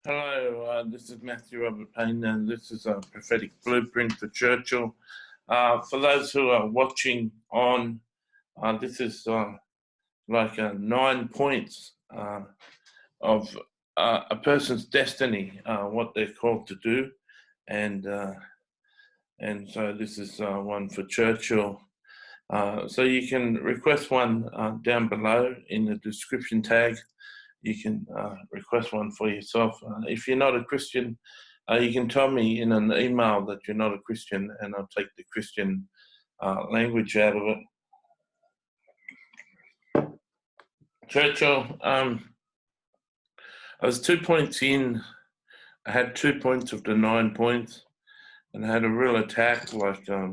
Hello, this is Matthew Robert Payne, and this is a Prophetic Blueprint for Churchill. For those who are watching on, this is like 9 points of a person's destiny, what they're called to do, and so this is one for Churchill. So you can request one down below in the description tag. You can request one for yourself. If you're not a Christian, you can tell me in an email that you're not a Christian, and I'll take the Christian language out of it. Churchill, I was 2 points in. I had 2 points of the 9 points, and I had a real attack. Like I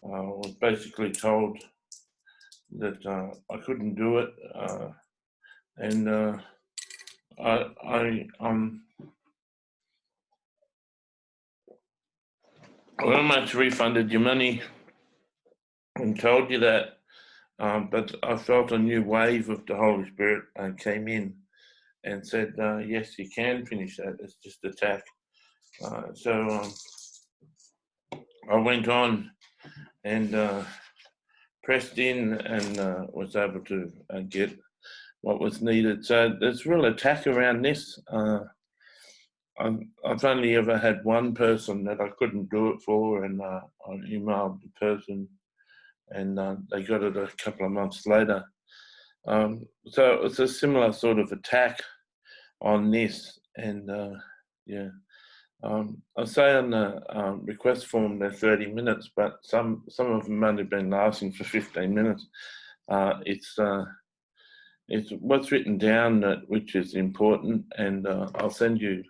was basically told that I couldn't do it, and I very much refunded your money and told you that, but I felt a new wave of the Holy Spirit came in and said, yes, you can finish that, it's just attack. So I went on and pressed in and was able to get what was needed. So there's real attack around this. I've only ever had one person that I couldn't do it for, and I emailed the person, and they got it a couple of months later. So it's a similar sort of attack on this, and yeah. I say on the request form they're 30 minutes, but some of them only been lasting for 15 minutes. It's what's written down which is important, and I'll send you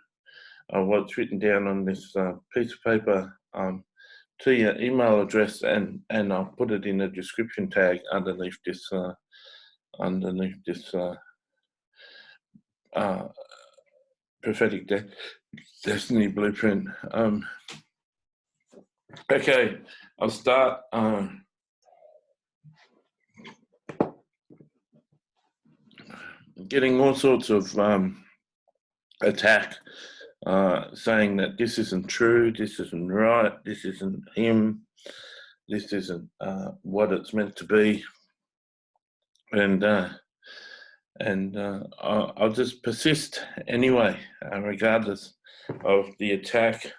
what's written down on this piece of paper to your email address, and I'll put it in the description tag underneath this Prophetic Destiny Blueprint. Okay, I'll start. Getting all sorts of attack, saying that this isn't true, this isn't right, this isn't him, this isn't what it's meant to be, and I'll just persist anyway, regardless of the attack.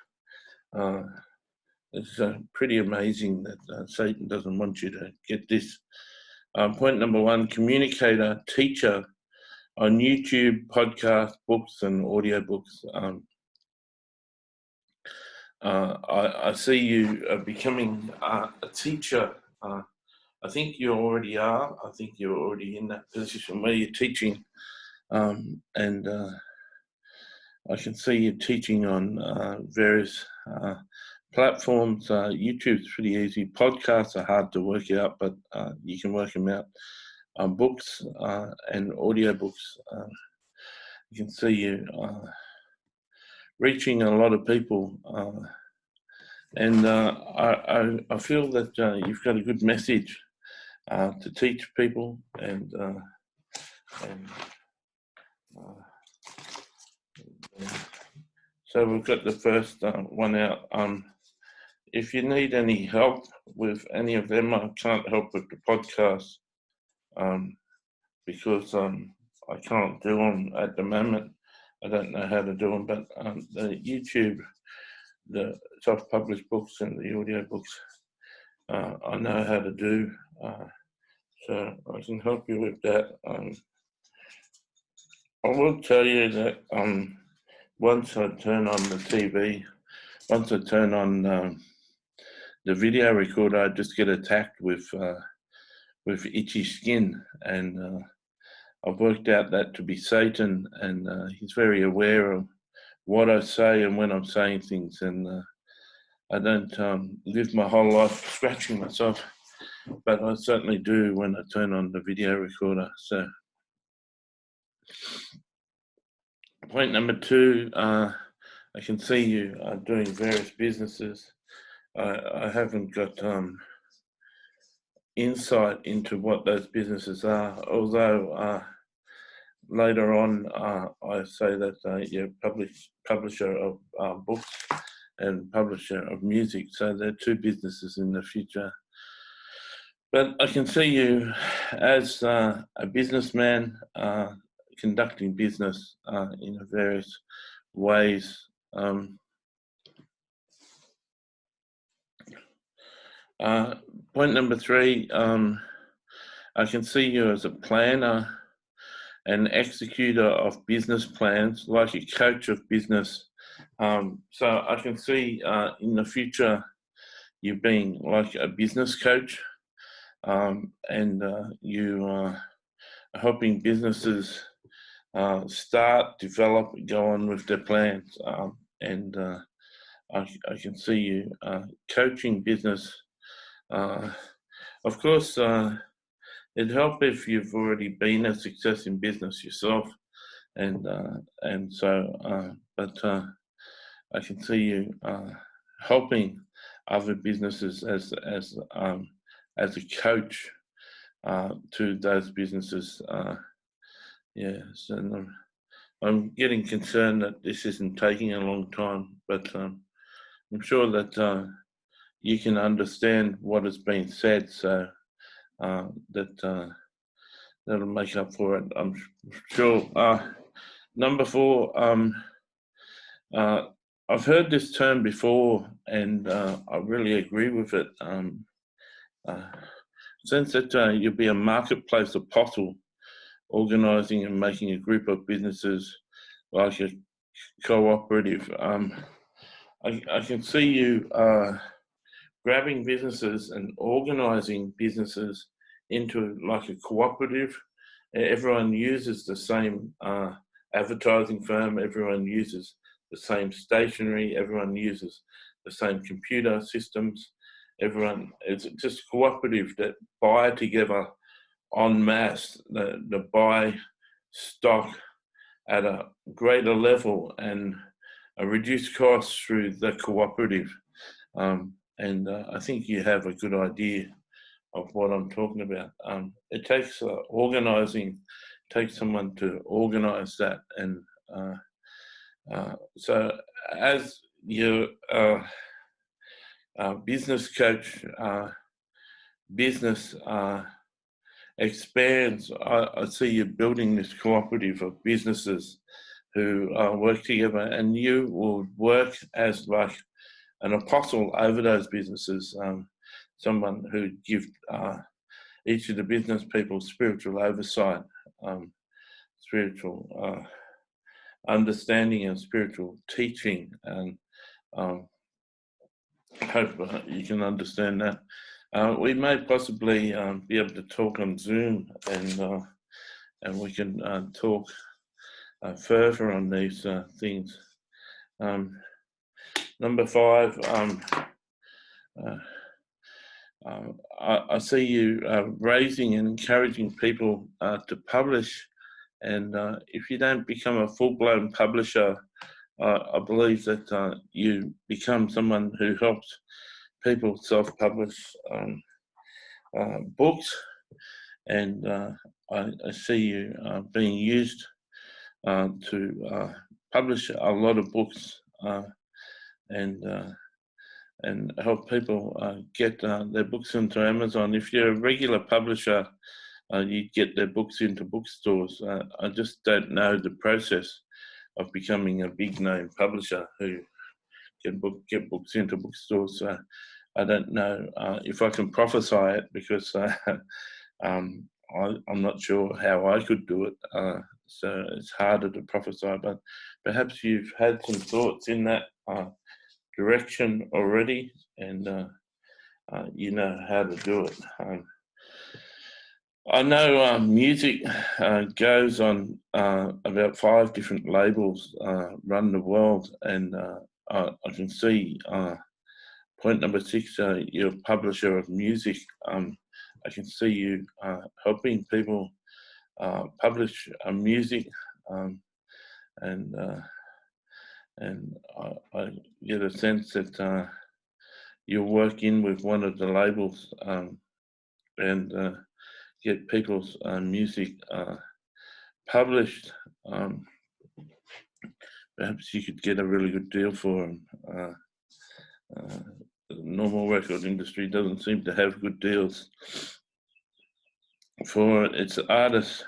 It's pretty amazing that Satan doesn't want you to get this. Point number 1, communicator, teacher on YouTube, podcast, books, and audiobooks. I see you becoming a teacher. I think you already are. I think you're already in that position where you're teaching, and I can see you teaching on various platforms. YouTube's pretty easy. Podcasts are hard to work out, but you can work them out. Books and audiobooks, you can see you reaching a lot of people, and I feel that you've got a good message to teach people, and so we've got the first one out. If you need any help with any of them, I can't help with the podcast because I can't do them at the moment. I don't know how to do them, but the YouTube, the self-published books and the audio books, I know how to do, so I can help you with that. I will tell you that once I turn on the TV, once I turn on the video recorder, I just get attacked with itchy skin, and I've worked out that to be Satan, and he's very aware of what I say and when I'm saying things, and I don't live my whole life scratching myself, but I certainly do when I turn on the video recorder. So point number 2, I can see you doing various businesses. I haven't got insight into what those businesses are, although later on, I say that you're publisher of books and publisher of music, so they're two businesses in the future. But I can see you as a businessman conducting business in various ways. Point number 3, I can see you as a planner and executor of business plans, like a coach of business. So I can see in the future you being like a business coach, and you are helping businesses start, develop, go on with their plans. And I can see you coaching business. Of course, it'd help if you've already been a success in business yourself, and so, but I can see you helping other businesses as a coach to those businesses. Yes, and I'm getting concerned that this isn't taking a long time, but I'm sure that you can understand what has been said, so that'll make up for it, I'm sure. Number 4, I've heard this term before, and I really agree with it. Since that you'll be a marketplace apostle, organising and making a group of businesses like a cooperative. I can see you grabbing businesses and organising businesses into like a cooperative. Everyone uses the same advertising firm, everyone uses the same stationery, everyone uses the same computer systems, it's just cooperative that buy together en masse, the buy stock at a greater level and a reduced cost through the cooperative. And I think you have a good idea of what I'm talking about. It takes organising, takes someone to organise that. And so as your business coach, business expands, I see you building this cooperative of businesses who work together, and you will work as like an apostle over those businesses, someone who give each of the business people spiritual oversight, spiritual understanding and spiritual teaching, and hope you can understand that. We may possibly be able to talk on Zoom, and we can talk further on these things. Number 5, I see you raising and encouraging people to publish, and if you don't become a full-blown publisher, I believe that you become someone who helps people self-publish books, and I see you being used to publish a lot of books and help people get their books into Amazon. If you're a regular publisher, you get their books into bookstores. I just don't know the process of becoming a big name publisher who can get books into bookstores. I don't know if I can prophesy it, because I'm not sure how I could do it. So it's harder to prophesy, but perhaps you've had some thoughts in that direction already, and you know how to do it. I know music goes on about 5 different labels run the world, and I can see point number 6, you're a publisher of music. I can see you helping people publish music, and I get a sense that you'll work in with one of the labels and get people's music published, perhaps you could get a really good deal for them. The normal record industry doesn't seem to have good deals for its artists.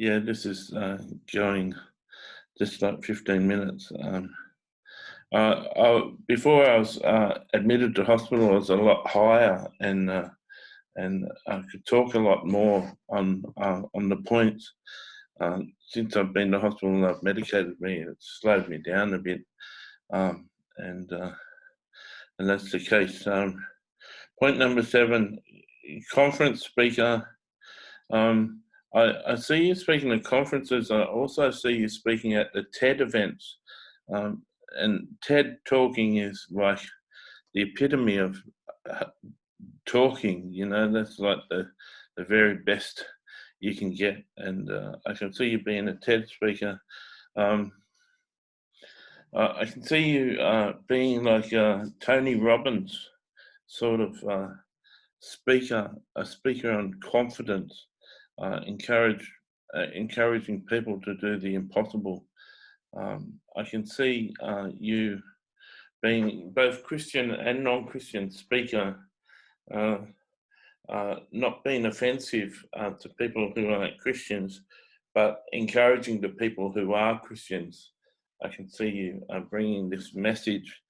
Yeah, this is going just like 15 minutes. Before I was admitted to hospital, I was a lot higher, and I could talk a lot more on the points. Since I've been to hospital and I've medicated me, it's slowed me down a bit, and that's the case. Point number 7, conference speaker. I see you speaking at conferences. I also see you speaking at the TED events. And TED talking is like the epitome of talking, that's like the very best you can get. And I can see you being a TED speaker. I can see you being like Tony Robbins sort of speaker, a speaker on confidence, encouraging people to do the impossible. I can see you being both Christian and non-Christian speaker, not being offensive to people who aren't Christians, but encouraging the people who are Christians. I can see you bringing this message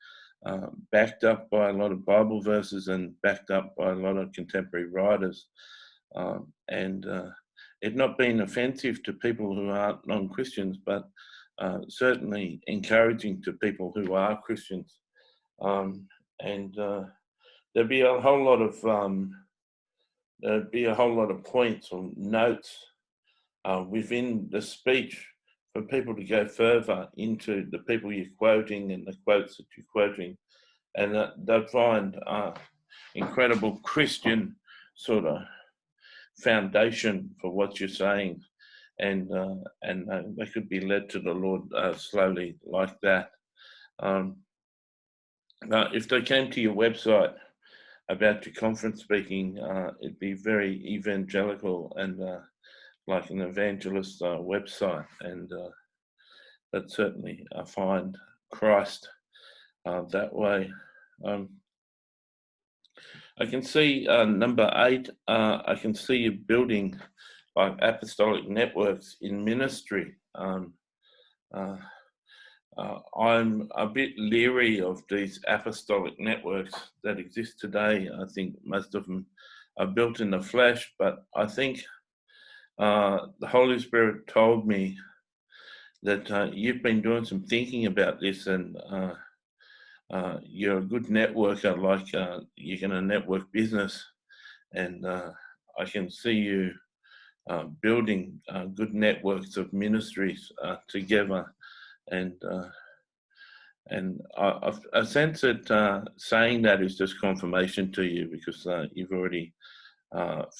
backed up by a lot of Bible verses and backed up by a lot of contemporary writers, and it not being offensive to people who aren't non-Christians, but certainly encouraging to people who are Christians. And there'd be a whole lot of points or notes within the speech for people to go further into the people you're quoting and the quotes that you're quoting, and they'll find incredible Christian sort of foundation for what you're saying, and they could be led to the Lord slowly like that. If they came to your website about your conference speaking, it'd be very evangelical and like an evangelist website, and but certainly I find Christ that way. I can see number 8. I can see you building like apostolic networks in ministry. I'm a bit leery of these apostolic networks that exist today. I think most of them are built in the flesh, but I think the Holy Spirit told me that you've been doing some thinking about this, and you're a good networker, like you're going to network business, and I can see you building good networks of ministries together, and I sense that saying that is just confirmation to you, because you've already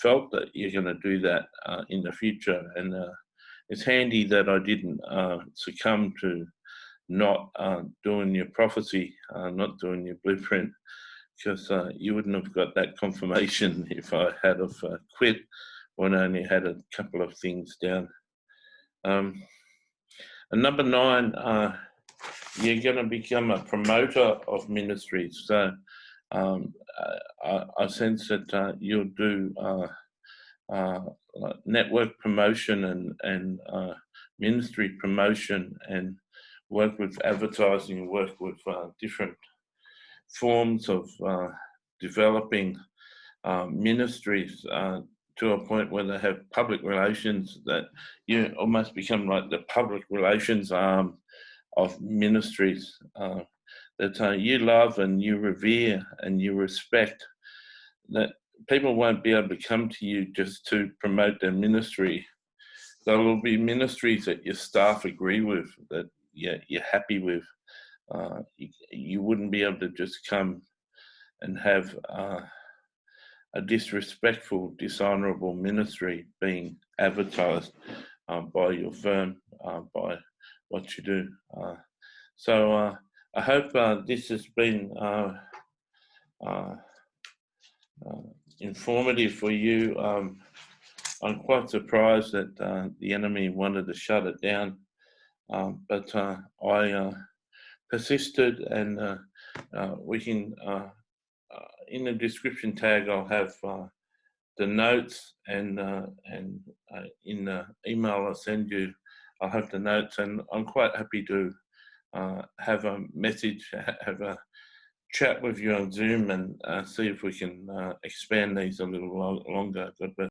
felt that you're going to do that in the future, and it's handy that I didn't succumb to not doing your prophecy, not doing your blueprint, because you wouldn't have got that confirmation if I had have quit when I only had a couple of things down. And number 9, you're going to become a promoter of ministries. So I sense that you'll do network promotion and ministry promotion, and work with advertising, work with different forms of developing ministries to a point where they have public relations, that you almost become like the public relations arm of ministries, that you love and you revere and you respect, that people won't be able to come to you just to promote their ministry. There will be ministries that your staff agree with, that you're happy with. You wouldn't be able to just come and have a disrespectful, dishonourable ministry being advertised by your firm, by what you do. So I hope this has been informative for you. I'm quite surprised that the enemy wanted to shut it down, but I persisted, and we can, in the description tag, I'll have the notes, and in the email I send you, I'll have the notes, and I'm quite happy to have a message, have a chat with you on Zoom, and see if we can expand these a little longer. God bless.